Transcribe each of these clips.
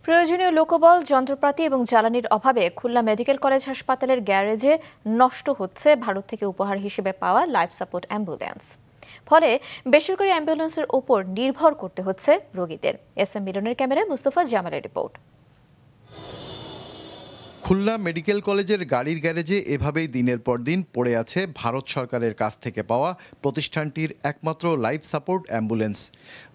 প্রয়োজনীয় লোকবল, যন্ত্রপাতি এবং জ্বালানির অভাবে খুলনা মেডিকেল কলেজ হাসপাতালের গ্যারেজে নষ্ট হচ্ছে ভারত থেকে উপহার হিসেবে পাওয়া লাইফ সাপোর্ট অ্যাম্বুলেন্স। ফলে বেসরকারি অ্যাম্বুলেন্সের ওপর নির্ভর করতে হচ্ছে রোগীদের। SM মিলনের ক্যামেরায় মুস্তফা জামালের রিপোর্ট। খুলনা মেডিকেল কলেজের গাড়ির গ্যারেজে এভাবেই দিনের পর দিন পড়ে আছে ভারত সরকারের কাছ থেকে পাওয়া প্রতিষ্ঠানটির একমাত্র লাইফ সাপোর্ট অ্যাম্বুলেন্স।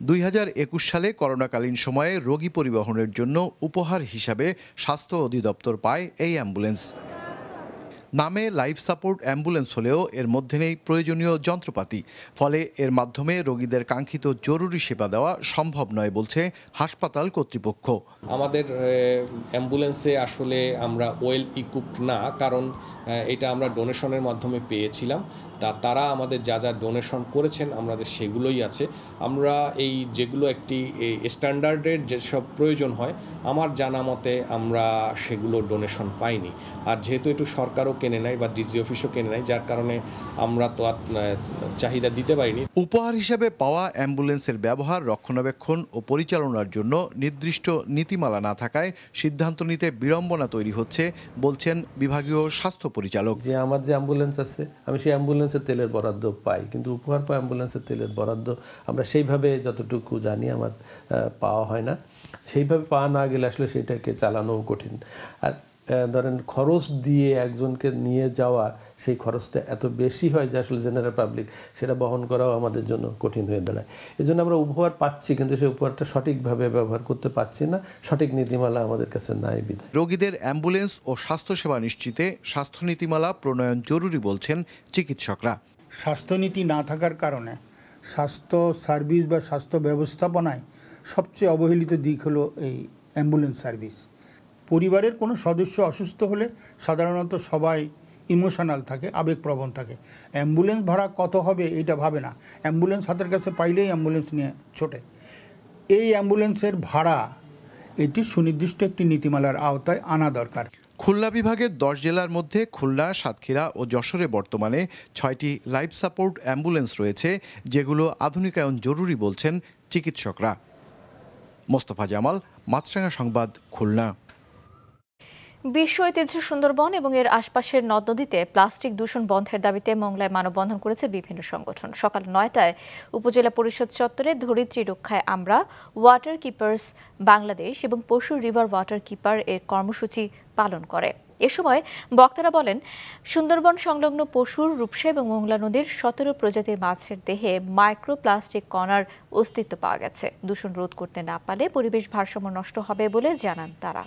2021 সালে করোনাকালীন সময়ে রোগী পরিবহনের জন্য উপহার হিসাবে স্বাস্থ্য অধিদপ্তর পায় এই অ্যাম্বুলেন্স। নামে লাইফ সাপোর্ট অ্যাম্বুলেন্স হলেও এর মধ্যে নেই প্রয়োজনীয় যন্ত্রপাতি। ফলে এর মাধ্যমে রোগীদের কাঙ্ক্ষিত জরুরি সেবা দেওয়া সম্ভব নয় বলছে হাসপাতাল কর্তৃপক্ষ। আমাদের অ্যাম্বুলেন্সে আসলে আমরা ওয়েল ইকুইপড না, কারণ এটা আমরা ডোনেশনের মাধ্যমে পেয়েছিলাম। তারা আমাদের যা যা ডোনেশন করেছেন আমাদের সেগুলোই আছে। আমরা এই যেগুলো একটি স্ট্যান্ডার্ডের যেসব প্রয়োজন হয় আমার জানা মতে আমরা সেগুলো ডোনেশন পাইনি। আর যেহেতু একটু সরকারও কেনে নাই বা ডিজি অফিসও কেনে নাই, যার কারণে আমরা তো আর চাহিদা দিতে পারিনি। উপহার হিসেবে পাওয়া অ্যাম্বুলেন্সের ব্যবহার, রক্ষণাবেক্ষণ ও পরিচালনার জন্য নির্দিষ্ট নীতিমালা না থাকায় সিদ্ধান্ত নিতে বিড়ম্বনা তৈরি হচ্ছে বলছেন বিভাগীয় স্বাস্থ্য পরিচালক। যে আমার যে অ্যাম্বুলেন্স আছে আমি সেই অ্যাম্বুলেন্সের তেলের বরাদ্দ পাই, কিন্তু উপহার পাওয়া অ্যাম্বুলেন্সের তেলের বরাদ্দ আমরা সেইভাবে যতটুকু জানি আমার পাওয়া হয় না। সেইভাবে পাওয়া না গেলে আসলে সেটাকে চালানোও কঠিন। আর ধরেন খরচ দিয়ে একজনকে নিয়ে যাওয়া, সেই খরচটা এত বেশি হয় যে আসলে জেনারেল পাবলিক সেটা বহন করাও আমাদের জন্য কঠিন হয়ে দাঁড়ায়। এই জন্য আমরা উপহার পাচ্ছি, কিন্তু সেই উপহারটা সঠিকভাবে ব্যবহার করতে পারছি না, সঠিক নীতিমালা আমাদের কাছে নাই বিধায়। রোগীদের অ্যাম্বুলেন্স ও স্বাস্থ্যসেবা নিশ্চিতে স্বাস্থ্য নীতিমালা প্রণয়ন জরুরি বলছেন চিকিৎসকরা। স্বাস্থ্যনীতি না থাকার কারণে স্বাস্থ্য সার্ভিস বা স্বাস্থ্য ব্যবস্থাপনায় সবচেয়ে অবহেলিত দিক হলো এই অ্যাম্বুলেন্স সার্ভিস। পরিবারের কোনো সদস্য অসুস্থ হলে সাধারণত সবাই ইমোশনাল থাকে, আবেগপ্রবণ থাকে। অ্যাম্বুলেন্স ভাড়া কত হবে এটা ভাবে না, অ্যাম্বুলেন্স হাতের কাছে পাইলেই অ্যাম্বুলেন্স নিয়ে ছোটে। এই অ্যাম্বুলেন্সের ভাড়া এটি সুনির্দিষ্ট একটি নীতিমালার আওতায় আনা দরকার। খুলনা বিভাগের 10 জেলার মধ্যে খুলনা, সাতক্ষীরা ও যশোরে বর্তমানে 6টি লাইফ সাপোর্ট অ্যাম্বুলেন্স রয়েছে, যেগুলো আধুনিকায়ন জরুরি বলছেন চিকিৎসকরা। মোস্তফা জামাল, মাছরাঙা সংবাদ, খুলনা। বিশ্ব ঐতিহ্য সুন্দরবন এবং এর আশপাশের নদ নদীতে প্লাস্টিক দূষণ বন্ধের দাবিতে মংলায় মানববন্ধন করেছে বিভিন্ন সংগঠন। সকাল 9টায় উপজেলা পরিষদ চত্বরে ধরিত্রী রক্ষায় আমরা, ওয়াটার কিপার্স বাংলাদেশ এবং পশু রিভার ওয়াটার কিপার এর কর্মসূচি পালন করে। এ সময় বক্তারা বলেন, সুন্দরবন সংলগ্ন পশুর, রূপসা এবং মোংলা নদীর 17 প্রজাতির মাছের দেহে মাইক্রোপ্লাস্টিক কণার অস্তিত্ব পাওয়া গেছে। দূষণ রোধ করতে না পারলে পরিবেশ ভারসাম্য নষ্ট হবে বলে জানান তারা।